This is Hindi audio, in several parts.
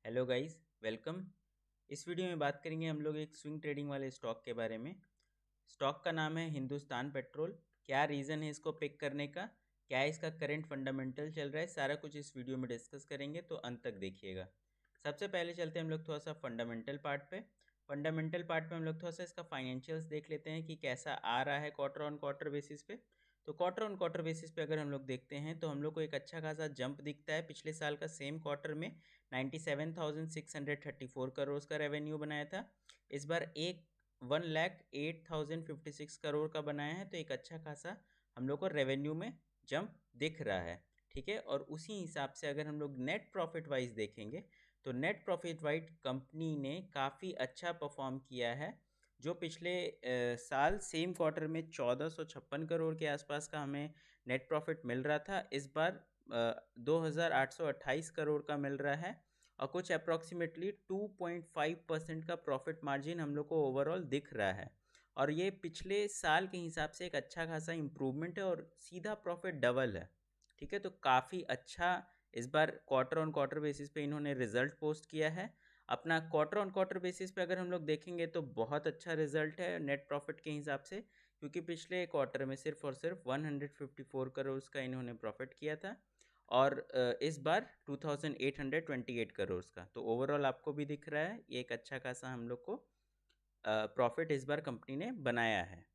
Hello guys, welcome. इस वीडियो में बात करेंगे हम लोग एक स्विंग ट्रेडिंग वाले स्टॉक के बारे में। स्टॉक का नाम है हिंदुस्तान पेट्रोल। क्या रीज़न है इसको पिक करने का, क्या इसका करंट फंडामेंटल चल रहा है, सारा कुछ इस वीडियो में डिस्कस करेंगे, तो अंत तक देखिएगा। सबसे पहले चलते हैं हम लोग थोड़ा सा फंडामेंटल पार्ट पे। फंडामेंटल पार्ट में हम लोग थोड़ा सा इसका फाइनेंशियल्स देख लेते हैं कि कैसा आ रहा है क्वार्टर ऑन क्वार्टर बेसिस पे। तो क्वार्टर ऑन क्वार्टर बेसिस पे अगर हम लोग देखते हैं तो हम लोग को एक अच्छा खासा जंप दिखता है। पिछले साल का सेम क्वार्टर में 97,634 करोड़ का रेवेन्यू बनाया था। इस बार 1,08,056 करोड़ का बनाया है, तो एक अच्छा खासा हम लोग को रेवेन्यू में जंप दिख रहा है। ठीक है, और उसी हिसाब से अगर हम लोग नेट प्रॉफिट वाइज देखेंगे तो नेट प्रॉफिट वाइज कंपनी ने काफ़ी अच्छा परफॉर्म किया है। जो पिछले साल सेम क्वार्टर में 1,456 करोड़ के आसपास का हमें नेट प्रॉफिट मिल रहा था, इस बार 2,828 करोड़ का मिल रहा है। और कुछ अप्रॉक्सीमेटली 2.5% का प्रॉफिट मार्जिन हम लोग को ओवरऑल दिख रहा है। और ये पिछले साल के हिसाब से एक अच्छा खासा इम्प्रूवमेंट है और सीधा प्रॉफिट डबल है। ठीक है, तो काफ़ी अच्छा इस बार क्वार्टर ऑन क्वार्टर बेसिस पे इन्होंने रिजल्ट पोस्ट किया है। अपना क्वार्टर ऑन क्वार्टर बेसिस पे अगर हम लोग देखेंगे तो बहुत अच्छा रिजल्ट है नेट प्रॉफिट के हिसाब से, क्योंकि पिछले क्वार्टर में सिर्फ और सिर्फ 154 करोड़ का इन्होंने प्रॉफिट किया था और इस बार 2,828 करोड़ का। तो ओवरऑल आपको भी दिख रहा है ये एक अच्छा खासा हम लोग को प्रॉफिट इस बार कंपनी ने बनाया है।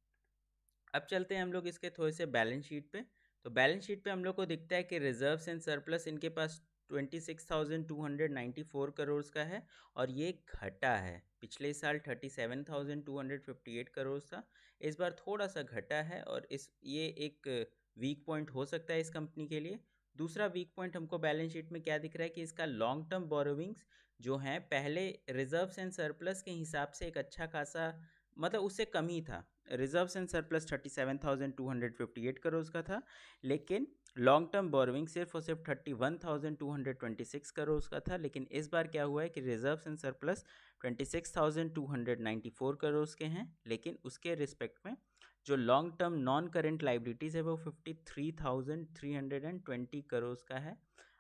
अब चलते हैं हम लोग इसके थोड़े से बैलेंस शीट पे। तो बैलेंस शीट पे हम लोग को दिखता है कि रिजर्व्स एंड सरप्लस इनके पास 26,294 करोड़ का है और ये घटा है। पिछले साल 37,258 करोड़ था, इस बार थोड़ा सा घटा है और इस ये एक वीक पॉइंट हो सकता है इस कंपनी के लिए। दूसरा वीक पॉइंट हमको बैलेंस शीट में क्या दिख रहा है कि इसका लॉन्ग टर्म बोरोविंग्स जो हैं पहले रिजर्व्स एंड सरप्लस के हिसाब से एक अच्छा खासा, मतलब उससे कम ही था। रिजर्व्स एंड सरप्लस 37,258 करोड़ का था, लेकिन लॉन्ग टर्म बोरोइंग सिर्फ और सिर्फ 31,226 करोड़ का था। लेकिन इस बार क्या हुआ है कि रिजर्व्स एंड सरप्लस 26,294 करोड़ के हैं, लेकिन उसके रिस्पेक्ट में जो long term non current liabilities है वो 53,320 करोड़ का है।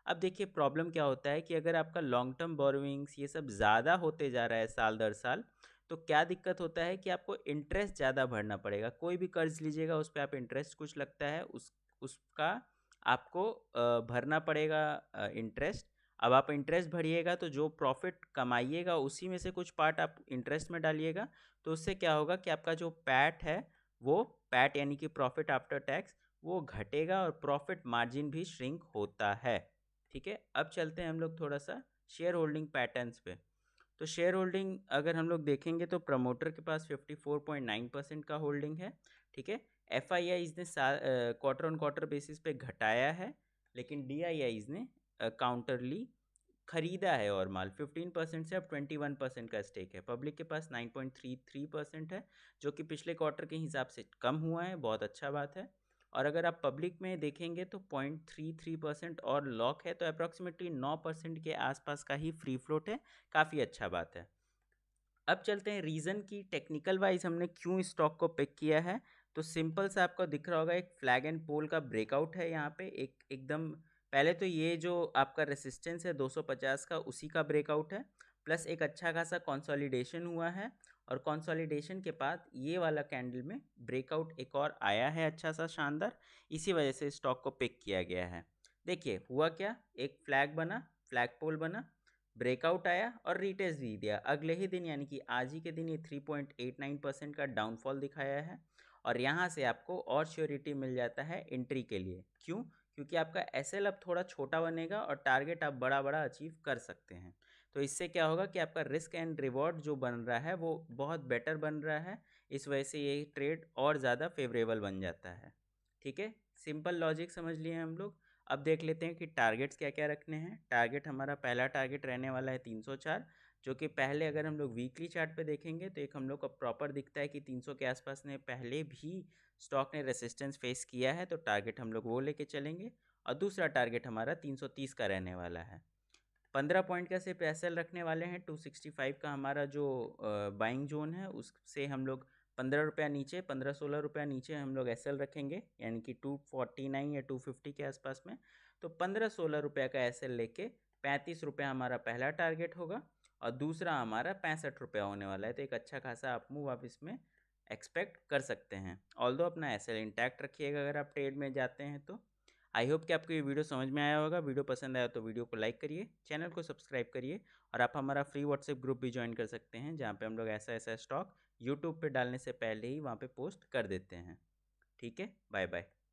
अब देखिए प्रॉब्लम क्या होता है कि अगर आपका लॉन्ग टर्म बोरोइंग्स ये सब ज़्यादा होते जा रहा है साल दर साल, तो क्या दिक्कत होता है कि आपको इंटरेस्ट ज़्यादा भरना पड़ेगा। कोई भी कर्ज लीजिएगा उस पर आप इंटरेस्ट कुछ लगता है, उसका आपको भरना पड़ेगा इंटरेस्ट। अब आप इंटरेस्ट भरिएगा तो जो प्रॉफिट कमाइएगा उसी में से कुछ पार्ट आप इंटरेस्ट में डालिएगा, तो उससे क्या होगा कि आपका जो पैट है वो पैट यानी कि प्रॉफिट आफ्टर टैक्स वो घटेगा और प्रॉफिट मार्जिन भी श्रिंक होता है। ठीक है, अब चलते हैं हम लोग थोड़ा सा शेयर होल्डिंग पैटर्न्स पे। तो शेयर होल्डिंग अगर हम लोग देखेंगे तो प्रमोटर के पास 54.9% का होल्डिंग है। ठीक है, एफ आई आईज ने क्वार्टर ऑन क्वार्टर बेसिस पे घटाया है, लेकिन डी आई आईज ने काउंटरली खरीदा है और माल 15% से अब 21% का स्टेक है। पब्लिक के पास 9.33% है, जो कि पिछले क्वार्टर के हिसाब से कम हुआ है, बहुत अच्छा बात है। और अगर आप पब्लिक में देखेंगे तो 0.33% और लॉक है, तो अप्रॉक्सीमेटली 9% के आसपास का ही फ्री फ्लोट है, काफ़ी अच्छा बात है। अब चलते हैं रीज़न की टेक्निकल वाइज हमने क्यों स्टॉक को पिक किया है। तो सिंपल सा आपको दिख रहा होगा, एक फ्लैग एंड पोल का ब्रेकआउट है यहाँ पे, एक एकदम पहले तो ये जो आपका रेसिस्टेंस है 250 का उसी का ब्रेकआउट है, प्लस एक अच्छा खासा कंसोलिडेशन हुआ है और कंसोलिडेशन के बाद ये वाला कैंडल में ब्रेकआउट एक और आया है अच्छा सा शानदार, इसी वजह से स्टॉक को पिक किया गया है। देखिए हुआ क्या, एक फ्लैग बना, फ्लैग पोल बना, ब्रेकआउट आया और रीटेस्ट भी दिया। अगले ही दिन यानी कि आज ही के दिन ये 3.89% का डाउनफॉल दिखाया है और यहाँ से आपको और श्योरिटी मिल जाता है एंट्री के लिए। क्यों? क्योंकि आपका एसएल अब थोड़ा छोटा बनेगा और टारगेट आप बड़ा बड़ा अचीव कर सकते हैं। तो इससे क्या होगा कि आपका रिस्क एंड रिवॉर्ड जो बन रहा है वो बहुत बेटर बन रहा है, इस वजह से ये ट्रेड और ज़्यादा फेवरेबल बन जाता है। ठीक है, सिंपल लॉजिक समझ लिए हम लोग। अब देख लेते हैं कि टारगेट्स क्या क्या रखने हैं। टारगेट हमारा पहला टारगेट रहने वाला है 304, जो कि पहले अगर हम लोग वीकली चार्ट पे देखेंगे तो एक हम लोग को प्रॉपर दिखता है कि 300 के आसपास ने पहले भी स्टॉक ने रेसिस्टेंस फेस किया है, तो टारगेट हम लोग वो लेके चलेंगे। और दूसरा टारगेट हमारा 330 का रहने वाला है। 15 पॉइंट का सिर्फ एसएल रखने वाले हैं। 265 का हमारा जो बाइंग जोन है उससे हम लोग 15 रुपया नीचे, 15-16 रुपया नीचे हम लोग एसएल रखेंगे, यानी कि 249 या 250 के आसपास में। तो 15-16 रुपया का एसएल लेके ₹35 हमारा पहला टारगेट होगा और दूसरा हमारा ₹65 होने वाला है। तो एक अच्छा खासा अप मूव आप इसमें एक्सपेक्ट कर सकते हैं। ऑल्दो अपना एसएल इंटैक्ट रखिएगा अगर आप ट्रेड में जाते हैं तो। आई होप कि आपको ये वीडियो समझ में आया होगा। वीडियो पसंद आया तो वीडियो को लाइक करिए, चैनल को सब्सक्राइब करिए और आप हमारा फ्री व्हाट्सएप ग्रुप भी ज्वाइन कर सकते हैं, जहाँ पे हम लोग ऐसा ऐसा स्टॉक यूट्यूब पे डालने से पहले ही वहाँ पे पोस्ट कर देते हैं। ठीक है, बाय बाय।